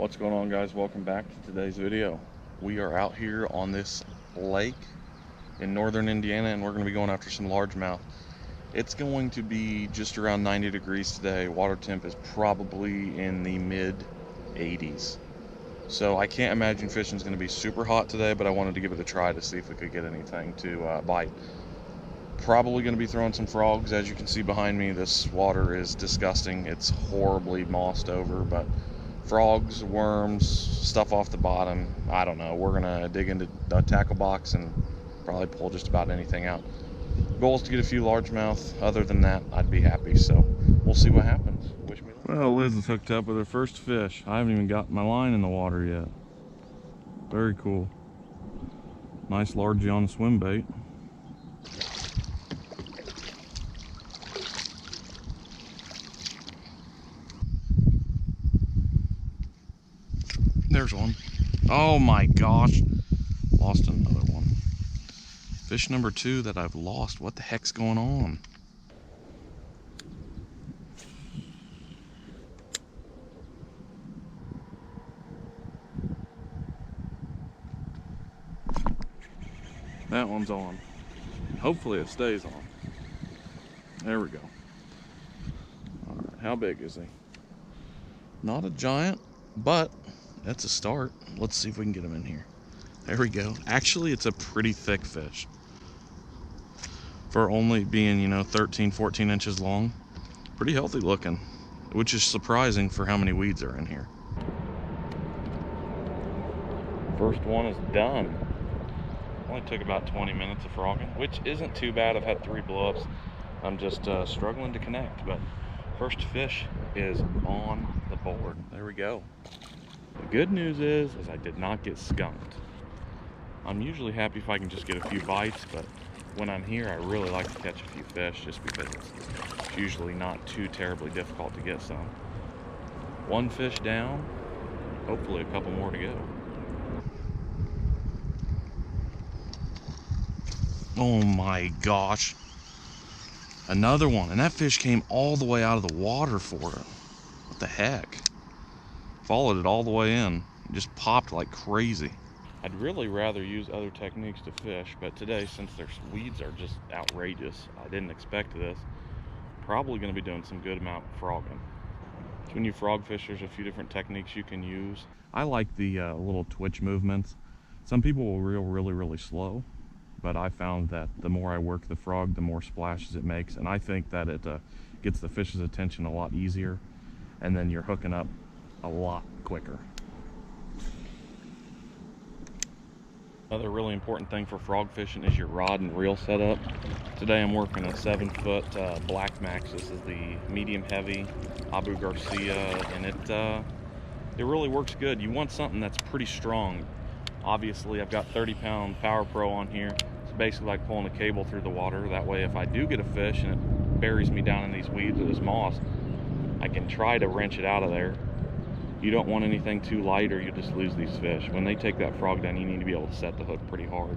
What's going on, guys? Welcome back to today's video. We are out here on this lake in northern Indiana, and we're going to be going after some largemouth. It's going to be just around 90 degrees today. Water temp is probably in the mid 80s. So I can't imagine fishing is going to be super hot today, but I wanted to give it a try to see if we could get anything to bite. Probably going to be throwing some frogs. As you can see behind me, this water is disgusting. It's horribly mossed over, but frogs, worms, stuff off the bottom, I don't know. We're gonna dig into the tackle box and probably pull just about anything out. Goal is to get a few largemouth. Other than that, I'd be happy. So we'll see what happens. Wish me luck. Well, Liz is hooked up with her first fish. I haven't even got my line in the water yet. Very cool. Nice largie on the swim bait. There's one. Oh my gosh. Lost another one. Fish number 2 that I've lost. What the heck's going on? That one's on. Hopefully it stays on. There we go. Alright, how big is he? Not a giant, but that's a start. Let's see if we can get him in here. There we go. Actually, it's a pretty thick fish. For only being, 13, 14 inches long. Pretty healthy looking, which is surprising for how many weeds are in here. First one is done. Only took about 20 minutes of frogging, which isn't too bad. I've had 3 blow-ups. I'm just struggling to connect, but first fish is on the board. There we go. The good news is I did not get skunked. I'm usually happy if I can just get a few bites, but when I'm here, I really like to catch a few fish just because it's usually not too terribly difficult to get some. One fish down, hopefully a couple more to go. Oh my gosh. Another one, and that fish came all the way out of the water for it. What the heck? Followed it all the way in. It just popped like crazy. I'd really rather use other techniques to fish, but today, since their weeds are just outrageous, I didn't expect this. Probably going to be doing some good amount of frogging. So when you frog fish, there's a few different techniques you can use. I like the little twitch movements. Some people will reel really slow, but I found that the more I work the frog, the more splashes it makes, and I think that it gets the fish's attention a lot easier, and then you're hooking up a lot quicker. Another really important thing for frog fishing is your rod and reel setup. Today I'm working a 7-foot Black Max. This is the medium heavy Abu Garcia, and it really works good. You want something that's pretty strong. Obviously I've got 30-pound Power Pro on here. It's basically like pulling a cable through the water. That way if I do get a fish and it buries me down in these weeds or this moss, I can try to wrench it out of there. You don't want anything too light or you just lose these fish. When they take that frog down, you need to be able to set the hook pretty hard.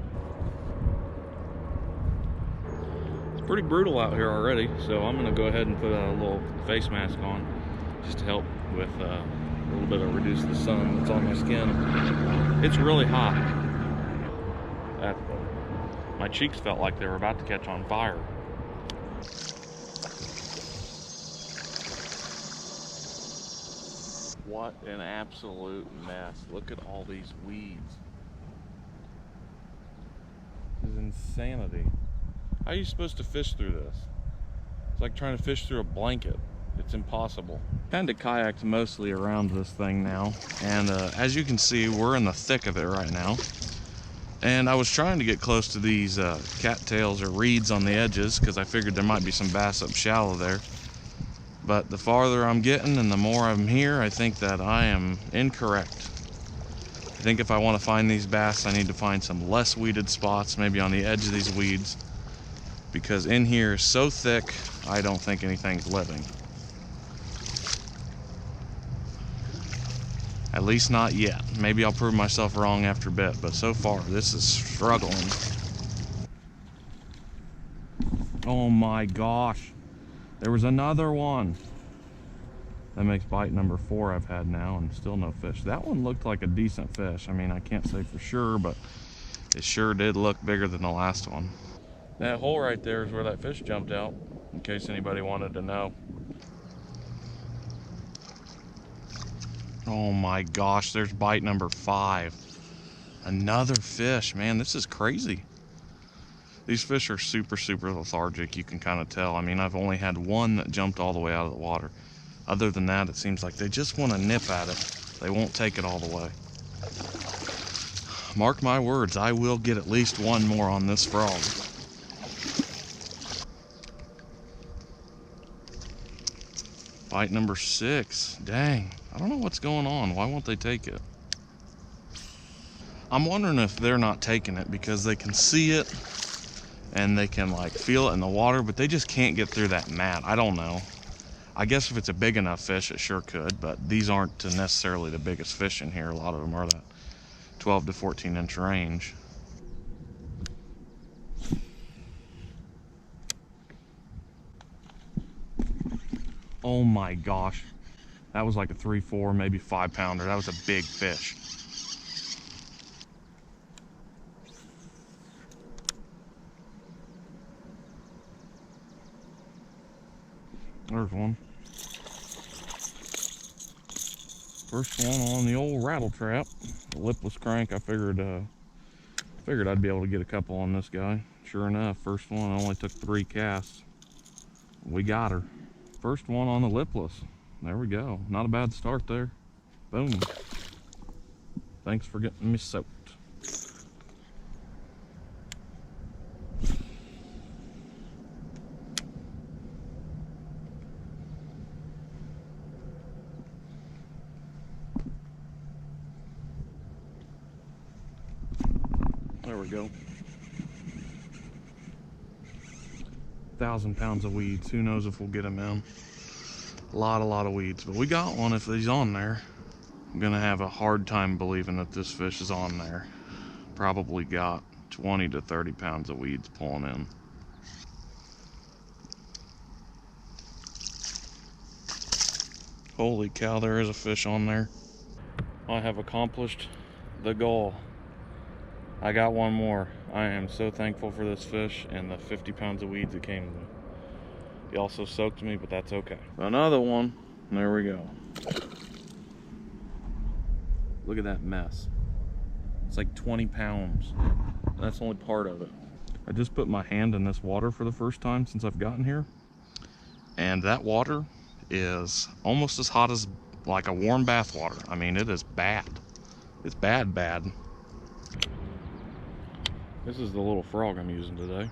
It's pretty brutal out here already, so I'm gonna go ahead and put a little face mask on just to help with a little bit of reduce the sun that's on my skin. It's really hot. My cheeks felt like they were about to catch on fire. What an absolute mess. Look at all these weeds. This is insanity. How are you supposed to fish through this? It's like trying to fish through a blanket. It's impossible. Kind of kayaked mostly around this thing now, and as you can see, we're in the thick of it right now. And I was trying to get close to these cattails or reeds on the edges because I figured there might be some bass up shallow there. But the farther I'm getting and the more I'm here, I think that I am incorrect. I think if I want to find these bass, I need to find some less weeded spots, maybe on the edge of these weeds, because in here is so thick, I don't think anything's living. At least not yet. Maybe I'll prove myself wrong after a bit, but so far this is struggling. Oh my gosh. There was another one. That makes bite number 4 I've had now, and still no fish. That one looked like a decent fish. I mean, I can't say for sure, but it sure did look bigger than the last one. That hole right there is where that fish jumped out, in case anybody wanted to know. Oh my gosh, there's bite number 5. Another fish, man, this is crazy. These fish are super, super lethargic, you can kind of tell. I mean, I've only had one that jumped all the way out of the water. Other than that, it seems like they just want to nip at it. They won't take it all the way. Mark my words, I will get at least one more on this frog. Bite number 6. Dang, I don't know what's going on. Why won't they take it? I'm wondering if they're not taking it because they can see it and they can like feel it in the water, but they just can't get through that mat. I don't know. I guess if it's a big enough fish, it sure could, but these aren't necessarily the biggest fish in here. A lot of them are that 12 to 14 inch range. Oh my gosh. That was like a 3, 4, maybe 5 pounder. That was a big fish. There's one. First one on the old rattle trap. The lipless crank. I figured I'd be able to get a couple on this guy. Sure enough, first one only took 3 casts. We got her. First one on the lipless. There we go. Not a bad start there. Boom. Thanks for getting me soaked. There we go. 1,000 pounds of weeds. Who knows if we'll get them in. A lot of weeds. But we got one if he's on there. I'm gonna have a hard time believing that this fish is on there. Probably got 20 to 30 pounds of weeds pulling in. Holy cow, there is a fish on there. I have accomplished the goal. I got one more. I am so thankful for this fish and the 50 pounds of weeds it came with. He also soaked me, but that's okay. Another one. There we go. Look at that mess. It's like 20 pounds. That's only part of it. I just put my hand in this water for the first time since I've gotten here. And that water is almost as hot as like a warm bath water. I mean, it is bad. It's bad. This is the little frog I'm using today.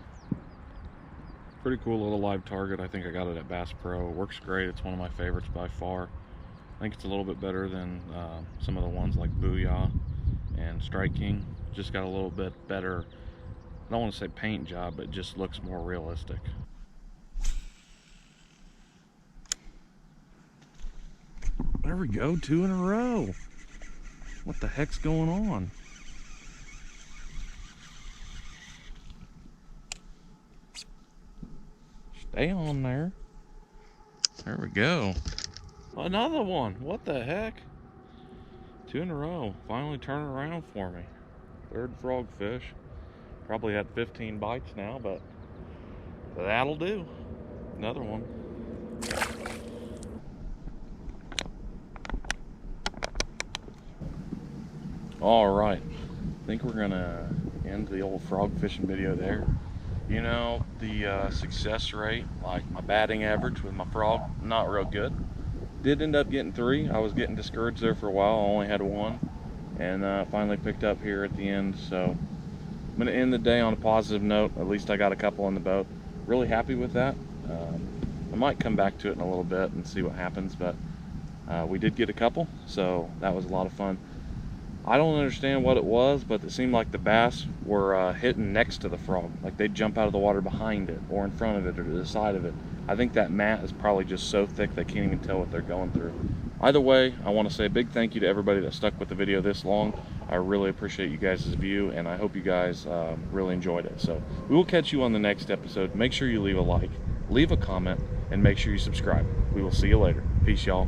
Pretty cool little live target. I think I got it at Bass Pro. It works great. It's one of my favorites by far. I think it's a little bit better than some of the ones like Booyah and Strike King. Just got a little bit better, I don't want to say paint job, but it just looks more realistic. There we go, 2 in a row. What the heck's going on? Stay on there. There we go. Another one. What the heck? 2 in a row. Finally turning around for me. 3rd frogfish. Probably had 15 bites now, but that'll do. Another one. All right. I think we're gonna end the old frog fishing video there. You know, the success rate, like my batting average with my frog, not real good. Did end up getting 3. I was getting discouraged there for a while. I only had 1, and finally picked up here at the end. So I'm gonna end the day on a positive note. At least I got a couple in the boat. Really happy with that. I might come back to it in a little bit and see what happens, but we did get a couple, so that was a lot of fun. I don't understand what it was, but it seemed like the bass were hitting next to the frog. Like they'd jump out of the water behind it or in front of it or to the side of it. I think that mat is probably just so thick they can't even tell what they're going through. Either way, I want to say a big thank you to everybody that stuck with the video this long. I really appreciate you guys' view, and I hope you guys really enjoyed it. So we will catch you on the next episode. Make sure you leave a like, leave a comment, and make sure you subscribe. We will see you later. Peace, y'all.